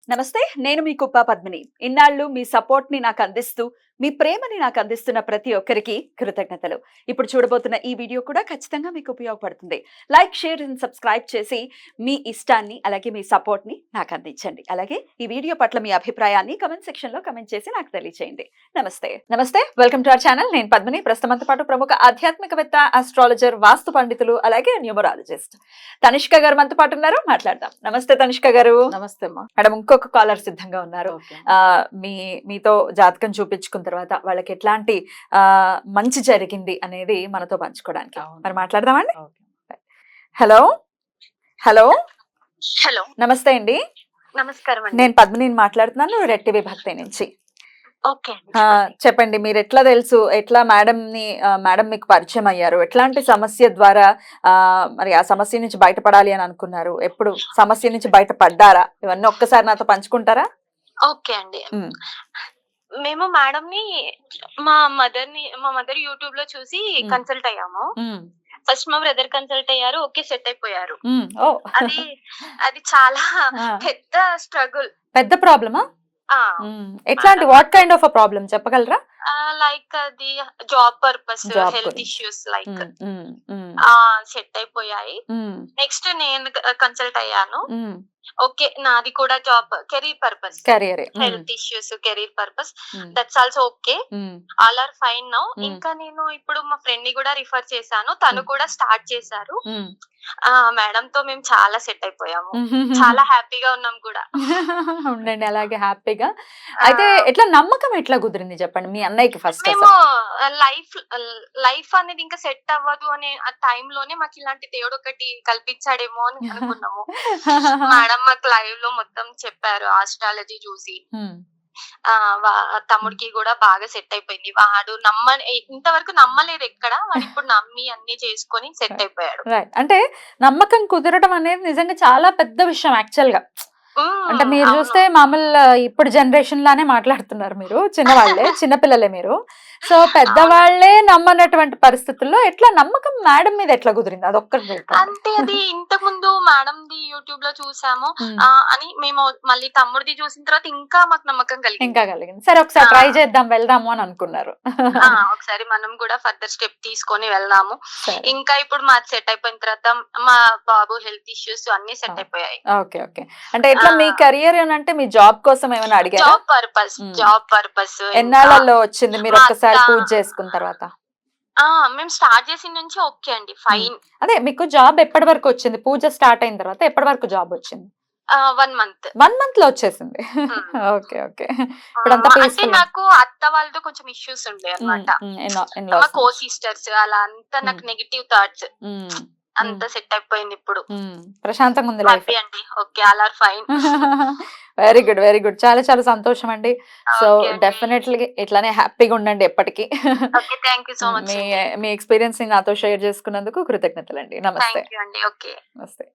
నమస్తే, నేను మీ కుప్ప పద్మిని. ఇన్నాళ్ళు మీ సపోర్ట్‌ని నాకందిస్తూ, మీ ప్రేమని నాకందిస్తున్న ప్రతి ఒక్కరికి కృతజ్ఞతలు. ఇప్పుడు చూడబోతున్న ఈ వీడియో కూడా ఖచ్చితంగా మీకు ఉపయోగపడుతుంది. లైక్, షేర్ అండ్ సబ్స్క్రైబ్ చేసి మీ ఇష్టాన్ని, అలాగే మీ సపోర్ట్‌ని నాకందించండి. అలాగే ఈ వీడియో పట్ల మీ అభిప్రాయాన్ని కామెంట్ సెక్షన్‌లో కామెంట్ చేసి నాకు తెలియజేయండి. నమస్తే. Welcome to our channel. నేను పద్మిని. ప్రస్తుతంతో పాటు ప్రముఖ ఆధ్యాత్మికవేత్త, ఆస్ట్రాలజర్, వాస్తు పండితులు, అలాగే న్యూమరాలజిస్ట్ తనిష్క గారు మనతో పాటు ఉన్నారు. మాట్లాడదాం. నమస్తే తనిష్క గారు. నమస్తే అమ్మా. మేడం, ఇంకొక కాలర్ సిద్ధంగా ఉన్నారు. ఓకే. మీతో జాతకం చూపించుకున్న తర్వాత వాళ్ళకి ఎట్లాంటి మంచి జరిగింది అనేది మనతో పంచుకోవడానికి అవును. మరి మాట్లాడదామండి. ఓకే. హలో హలో హలో, నమస్తే అండి. నమస్కారం అండి. నేను పద్మిని మాట్లాడుతున్నాను, రెడ్ టీవీ భక్తి నుంచి. ఓకే అండి. చెప్పండి, మీరు ఎట్లా తెలుసు, ఎట్లా మేడం మీకు పరిచయం అయ్యారు, ఎట్లాంటి సమస్య ద్వారా మరి ఆ సమస్య నుంచి బయటపడాలి అని అనుకున్నారు, ఎప్పుడు సమస్య నుంచి బయటపడ్డారా, ఇవన్నీ ఒక్కసారి నాతో పంచుకుంటారా? ఓకే అండి. ఉమ్, మేము మేడం ని మా మదర్ యూట్యూబ్ లో చూసి కన్సల్ట్ అయ్యాము. ఉమ్, ఫస్ట్ మా బ్రదర్ కన్సల్ట్ అయ్యారు. ఓకే, సెట్ అయిపోయారు. ఓ అది అది చాలా ఆ, పెద్ద స్ట్రగుల్. పెద్ద ప్రాబ్లమా? ఎట్లాంటి what kind of a problem చెప్పగలరా? లైక్ అది జాబ్ పర్పస్, Job హెల్త్ గురించి. ఇష్యూస్ లైక్ ఉమ్, ఉమ్, ఉమ్, సెట్ అయిపోయాయి. ఉమ్, నెక్స్ట్ నేను కన్సల్ట్ అయ్యాను. ఉమ్, ఓకే, నాది కూడా job career purpose, career, health issues, career purpose, um, that's also okay. Um, all are fine now. Hmm. ఇంకా నేను ఇప్పుడు మా ఫ్రెండ్ ని కూడా రిఫర్ చేశాను. తను కూడా స్టార్ట్ చేశారు. ఉమ్. మేడం తో మేము చాలా సెట్ అయిపోయాము. చాలా హ్యాపీగా ఉన్నాం కూడా. ఉండండి అలాగే హ్యాపీగా. అయితే ఎట్లా నమ్మకం ఎట్లా కుదిరింది చెప్పండి మీ అన్నయ్యకి ఫస్ట్? మేము లైఫ్ లైఫ్ అనేది ఇంకా సెట్ అవ్వదు అనే ఆ time లోనే మాకు ఇలాంటి దేవుడు ఒకటి కల్పించాడేమో అని అనుకున్నాము. మేడం మాకు లైవ్ లో మొత్తం చెప్పారు ఆస్ట్రాలజీ చూసి. తమ్ముడికి కూడా బాగా సెట్ అయిపోయింది. వాడు ఇంతవరకు నమ్మలేదు ఎక్కడ, వాడు ఇప్పుడు నమ్మి అన్ని చేసుకొని సెట్ అయిపోయాడు. రైట్. అంటే నమ్మకం కుదరడం అనేది నిజంగా చాలా పెద్ద విషయం యాక్చువల్ గా. అంటే మీరు అవును. చూస్తే మామూలు ఇప్పుడు జనరేషన్ లానే మాట్లాడుతున్నారు మీరు, చిన్నవాళ్లే, చిన్నపిల్లలే మీరు. సో పెద్దవాళ్లే నమ్మనటువంటి పరిస్థితుల్లో ఎట్లా నమ్మకం మేడం మీద ఎట్లా కుదిరింది? అదొక్కటి చెప్పండి. అంటే అది ఇంతకు ముందు మేడం ది యూట్యూబ్ లో చూసాము అని మేము మళ్ళీ తమ్ముడిది చూసిన తర్వాత ఇంకా మాకు నమ్మకం కలిగింది. ఇంకా కలిగింది. సరే ఒకసారి ట్రై చేద్దాం, వెళ్దాము అని అనుకున్నారు. ఒకసారి మనం కూడా ఫర్దర్ స్టెప్ తీసుకొని వెళ్దాము. సరే. ఇంకా ఇప్పుడు మాది సెట్ అయిపోయిన తర్వాత మా బాబు హెల్త్ ఇష్యూస్ అన్ని సెట్ అయిపోయాయి. Okay okay. అంటే ఎట్లా మీ కెరియర్ అంటే మీ జాబ్ కోసం ఏమైనా అడిగారా? జాబ్ పర్పస్ ఎన్నాళ్ళలో వచ్చింది మీరు ఒక్కసారి పూజ చేసుకున్న తర్వాత? మేము స్టార్ట్ చేసిన నుంచి ఓకే అండి, ఫైన్. అదే మీకు జాబ్ ఎప్పటి వరకు వచ్చింది? పూజ స్టార్ట్ అయిన తర్వాత ఎప్పటి వరకు జాబ్ వచ్చింది? 1 month. 1 month లో వచ్చేసింది. Okay okay. ఇప్పుడంతా అంటే పీస్ఫుల్. నాకు అత్త వాళ్ళతో కొంచెం ఇష్యూస్ ఉండే అన్నమాట. మా కో సిస్టర్స్ అలా అంతా నాకు నెగిటివ్ థాట్స్ అంతా సెట్ అయిపోయింది. ఇప్పుడు ప్రశాంతంగా ఉంది లైఫ్. హ్యాపీ అండి. Okay, all are fine. Very good very good. చాలా చాలా సంతోషం అండి. సో డెఫినెట్లీ ఇట్లానే హ్యాపీగా ఉండండి ఎప్పటికీ. Okay, thank you so much. Me experience ని నాతో షేర్ చేసుకున్నందుకు కృతజ్ఞతలు అండి. నమస్తే. థ్యాంక్ యూ అండి. ఓకే, నమస్తే.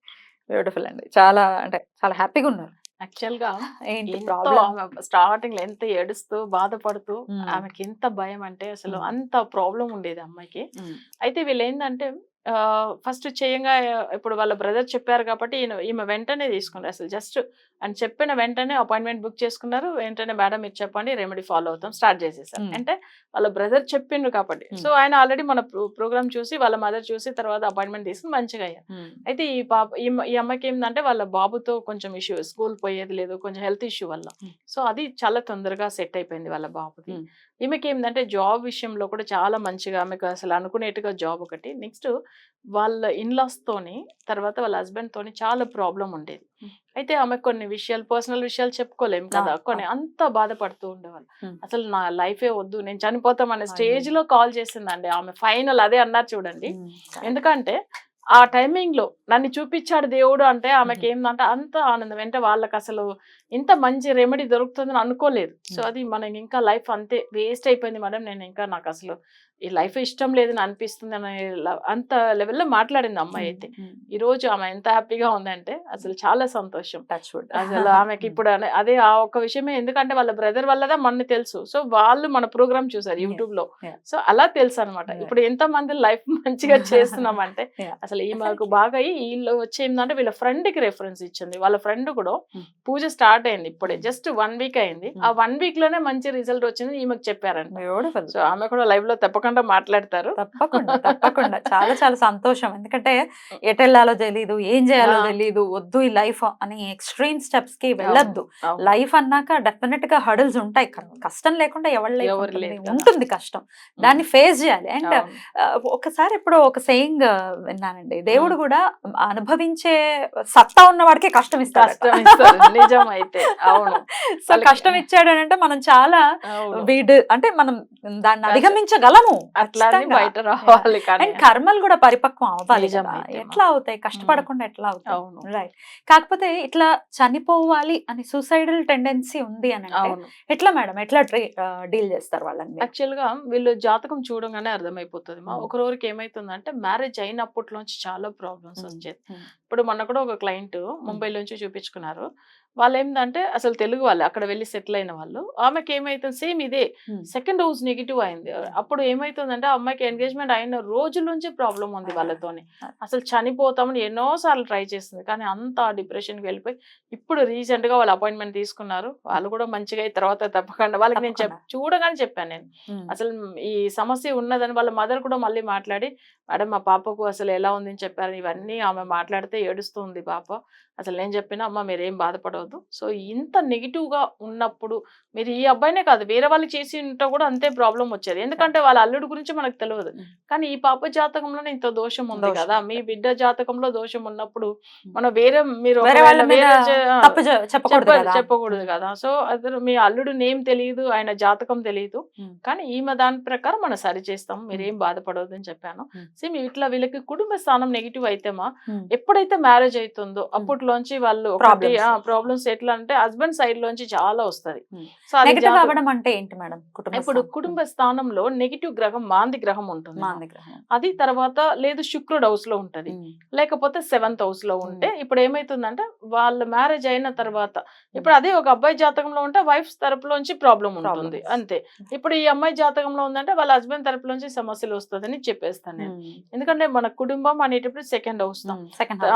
బ్యూటిఫుల్ అండి. చాలా అంటే చాలా హ్యాపీగా ఉన్నారు. యాక్చువల్ గా ఏంటి ఎంతో ప్రాబ్లం? ఆమె స్టార్టింగ్ లో ఎంత ఏడుస్తూ బాధపడుతూ ఆమెకి ఎంత భయం అంటే అసలు అంత ప్రాబ్లం ఉండేది అమ్మాయికి. అయితే వీళ్ళు ఏంటంటే ఫస్ట్ చేయంగా ఇప్పుడు వాళ్ళ బ్రదర్ చెప్పారు కాబట్టి ఈమె వెంటనే తీసుకున్నారు. అసలు జస్ట్ అని చెప్పిన వెంటనే అపాయింట్మెంట్ బుక్ చేసుకున్నారు. వెంటనే మేడం మీరు చెప్పండి, రెమెడీ ఫాలో అవుతాం స్టార్ట్ చేసేసారు. అంటే వాళ్ళ బ్రదర్ చెప్పిండ్రు కాబట్టి. సో ఆయన ఆల్రెడీ మన ప్రోగ్రామ్ చూసి వాళ్ళ మదర్ చూసి తర్వాత అపాయింట్మెంట్ తీసుకుని మంచిగా అయ్యారు. అయితే ఈ అమ్మాయికి ఏంటంటే వాళ్ళ బాబుతో కొంచెం ఇష్యూ, స్కూల్ పోయేది లేదు, కొంచెం హెల్త్ ఇష్యూ వల్ల. సో అది చాలా తొందరగా సెట్ అయిపోయింది వాళ్ళ బాబుది. ఈమెకి ఏంటంటే జాబ్ విషయంలో కూడా చాలా మంచిగా ఆమెకు అసలు అనుకునేట్టుగా జాబ్ ఒకటి. నెక్స్ట్ వాళ్ళ ఇన్లాస్ తోని తర్వాత వాళ్ళ హస్బెండ్ తోని చాలా ప్రాబ్లం ఉండేది. అయితే ఆమె కొన్ని విషయాలు, పర్సనల్ విషయాలు చెప్పుకోలేము కదా, కొన్ని అంత బాధపడుతూ ఉండేవాళ్ళు. అసలు నా లైఫే వద్దు, నేను చనిపోతామనే స్టేజ్ లో కాల్ చేసిందండి ఆమె. ఫైనల్ అదే అన్నారు చూడండి. ఎందుకంటే ఆ టైమింగ్ లో నన్ను చూపించాడు దేవుడు అంటే ఆమెకి ఏంటంటే అంత ఆనందం. అంటే వాళ్ళకి అసలు ఇంత మంచి రెమెడీ దొరుకుతుందని అనుకోలేదు. సో అది మనకి ఇంకా లైఫ్ అంతే వేస్ట్ అయిపోయింది మేడం, నేను ఇంకా నాకు అసలు ఈ లైఫ్ ఇష్టం లేదని అనిపిస్తుంది అనే అంత లెవెల్లో మాట్లాడింది అమ్మాయి అయితే. ఈ రోజు ఆమె ఎంత హ్యాపీగా ఉందంటే అసలు చాలా సంతోషం. Touch wood. అసలు ఆమెకి ఇప్పుడు అదే ఆ ఒక్క విషయమే, ఎందుకంటే వాళ్ళ బ్రదర్ వల్లదా మనకి తెలుసు. సో వాళ్ళు మన ప్రోగ్రామ్ చూసారు యూట్యూబ్ లో. Yeah. సో అలా తెలుసు అనమాట. ఇప్పుడు ఎంత మంది లైఫ్ మంచిగా చేస్తున్నామంటే Yeah. అసలు ఈ మాకు బాగా వీళ్ళు వచ్చేందంటే వీళ్ళ ఫ్రెండ్ కి రెఫరెన్స్ ఇచ్చింది. వాళ్ళ ఫ్రెండ్ కూడా పూజ స్టార్ట్ అయింది ఇప్పుడే, జస్ట్ 1 వీక్ అయింది. ఆ 1 వీక్ లోనే మంచి రిజల్ట్ వచ్చింది ఈమెకు చెప్పారంట. బ్యూటిఫుల్. సో ఆమె కూడా లైవ్ లో తప్పకుండా మాట్లాడతారు. తప్పకుండా తప్పకుండా చాలా చాలా సంతోషం. ఎందుకంటే ఎటు వెళ్ళాలో తెలీదు, ఏం చేయాలో తెలీదు, వద్దు ఈ లైఫ్ అని ఎక్స్ట్రీమ్ స్టెప్స్ కి వెళ్ళొద్దు. లైఫ్ అన్నాక డెఫినెట్ గా హడల్స్ ఉంటాయి. కష్టం లేకుండా ఎవరి లైఫ్ ఎవరు లేదు కదా. ఉంటుంది కష్టం, దాన్ని ఫేస్ చేయాలి. అండ్ ఒకసారి ఎప్పుడో ఒక సేయింగ్ విన్నానండి, దేవుడు కూడా అనుభవించే సత్తా ఉన్న వాడికే కష్టం ఇస్తాడు. కష్టం ఇస్తారు నిజం అయితే. అవును. సో కష్టం ఇచ్చాడు అని అంటే మనం చాలా అంటే మనం దాన్ని అధిగమించగలము. అట్లా బయట రావాలి. అండ్ కర్మలు కూడా పరిపక్వం అవ్వాలి నిజం కదా. అయితే ఎట్లా అవుతాయి, కష్టపడకుండా ఎట్లా అవుతాయి? అవును. రైట్. కాకపోతే ఇట్లా చనిపోవాలి అని సూసైడల్ టెండెన్సీ ఉంది అని అంటే అవును. ఎట్లా మేడం, ఎట్లా డీల్ చేస్తారు వాళ్ళని? యాక్చువల్ గా వీళ్ళు జాతకం చూడగానే అర్థమైపోతుంది మా. ఒకరోజుకి ఏమైతుందంటే మ్యారేజ్ అయినప్పట్లోంచి చాలా ప్రాబ్లమ్స్ వచ్చేది. ఇప్పుడు మొన్న కూడా ఒక క్లయింట్ ముంబై నుంచి చూపించుకున్నారు. వాళ్ళు ఏంటంటే అసలు తెలుగు వాళ్ళు, అక్కడ వెళ్ళి సెటిల్ అయిన వాళ్ళు. ఆమెకి ఏమైతుంది సేమ్ ఇదే, సెకండ్ హౌస్ నెగిటివ్ అయింది. అప్పుడు ఏమైతుందంటే ఆ అమ్మాయికి ఎంగేజ్మెంట్ అయిన రోజుల నుంచి ప్రాబ్లం ఉంది వాళ్ళతోని. అసలు చనిపోతామని ఎన్నోసార్లు ట్రై చేస్తుంది, కానీ అంత డిప్రెషన్కి వెళ్ళిపోయి ఇప్పుడు రీసెంట్ గా వాళ్ళు అపాయింట్మెంట్ తీసుకున్నారు. వాళ్ళు కూడా మంచిగా అయిన తర్వాత తప్పకుండా వాళ్ళకి నేను చూడగానే చెప్పాను నేను అసలు ఈ సమస్య ఉన్నదని. వాళ్ళ మదర్ కూడా మళ్ళీ మాట్లాడి, మేడం మా పాపకు అసలు ఎలా ఉంది అని చెప్పారు. ఇవన్నీ ఆమె మాట్లాడితే ఏడుస్తుంది పాప. అసలు నేను చెప్పిన అమ్మ మీరేం బాధపడవద్దు. సో ఇంత నెగిటివ్ గా ఉన్నప్పుడు మీరు ఈ అబ్బాయినే కాదు వేరే వాళ్ళకి చేసి ఉంటే కూడా అంతే ప్రాబ్లం వచ్చేది. ఎందుకంటే వాళ్ళ అల్లుడు గురించి మనకు తెలియదు, కానీ ఈ పాప జాతకంలోనే ఇంత దోషం ఉంది కదా. మీ బిడ్డ జాతకంలో దోషం ఉన్నప్పుడు మనం వేరే మీరు చెప్పకూడదు కదా. సో అతను మీ అల్లుడు నేమ్ తెలియదు, ఆయన జాతకం తెలియదు, కానీ ఈమె దాని ప్రకారం మనం సరి చేస్తాం, మీరేం బాధపడవద్దు అని చెప్పాను. సేమ్ ఇట్లా వీళ్ళకి కుటుంబ స్థానం నెగిటివ్ అయితేమా ఎప్పుడైతే మ్యారేజ్ అవుతుందో అప్పట్లోంచి వాళ్ళు ప్రాబ్లమ్స్ ఎట్లా అంటే హస్బెండ్ సైడ్ లోంచి చాలా వస్తుంది. సో అది అంటే ఏంటి మేడం? ఇప్పుడు కుటుంబ స్థానంలో నెగిటివ్ గ్రహం మాంది గ్రహం ఉంటుంది. అది తర్వాత లేదు శుక్రుడు హౌస్ లో ఉంటది, లేకపోతే 7th హౌస్ లో ఉంటే ఇప్పుడు ఏమైతుందంటే వాళ్ళ మ్యారేజ్ అయిన తర్వాత ఇప్పుడు అదే ఒక అబ్బాయి జాతకంలో ఉంటే వైఫ్ తరపులోంచి ప్రాబ్లం ఉంటుంది అంతే. ఇప్పుడు ఈ అమ్మాయి జాతకంలో ఉందంటే వాళ్ళ హస్బెండ్ తరపులోంచి సమస్యలు వస్తుందని చెప్పేస్తాను నేను. ఎందుకంటే మన కుటుంబం అనేటప్పుడు 2nd హౌస్.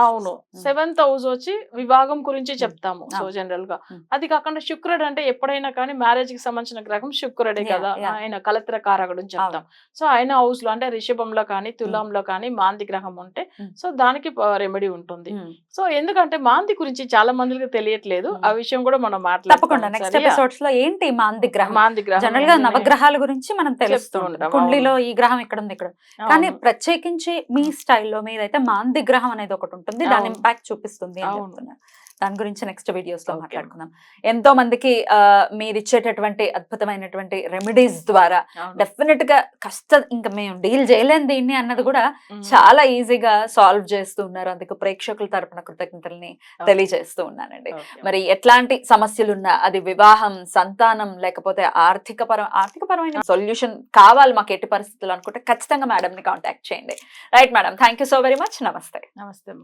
అవును. 7th హౌస్ వచ్చి వివాహం గురించి చెప్తాము సో జనరల్ గా. అది కాకుండా శుక్రుడు అంటే ఎప్పుడైనా కానీ మ్యారేజ్ కి సంబంధించిన గ్రహం శుక్రుడే కదా, ఆయన కలత్ర కారకుడు అని చెప్తాం. సో ఆయన హౌస్ లో అంటే రిషభంలో కానీ తులంలో కానీ మాంది గ్రహం ఉంటే సో దానికి రెమెడీ ఉంటుంది. సో ఎందుకంటే మాంది గురించి చాలా మందికి తెలియట్లేదు, ఆ విషయం కూడా మనం మాట్లాడుకుంటాం నెక్స్ట్ ఎపిసోడ్స్ లో. ఏంటి మాంది గ్రహం? మాంది గ్రహం జనరల్ గా నవగ్రహాల గురించి మనం తెలుస్తూ ఉంటాం, కుండలిలో ఈ గ్రహం ఇక్కడ ఉంది ఇక్కడ, కానీ ప్రత్యేకించి మీ స్టైల్లో మీదైతే మాంది గ్రహం అనేది ఒకటి ఉంటుంది, దాని ఇంపాక్ట్ చూపిస్తుంది అని చెప్తున్నారు. దాని గురించి నెక్స్ట్ వీడియోస్ లో మాట్లాడుకుందాం. ఎంతో మందికి మీరు ఇచ్చేటటువంటి అద్భుతమైనటువంటి రెమెడీస్ ద్వారా డెఫినెట్ గా ఇంకా మేము డీల్ చేయలేం దీన్ని అన్నది కూడా చాలా ఈజీగా సాల్వ్ చేస్తూ ఉన్నారు. అందుకు ప్రేక్షకుల తరపున కృతజ్ఞతల్ని తెలియజేస్తూ ఉన్నానండి. మరి ఎట్లాంటి సమస్యలున్నా, అది వివాహం, సంతానం, లేకపోతే ఆర్థికపరమైన సొల్యూషన్ కావాలి మాకు ఎట్టి పరిస్థితులు అనుకుంటే ఖచ్చితంగా మేడం ని కాంటాక్ట్ చేయండి. Right madam, thank you so very much. నమస్తే. నమస్తే.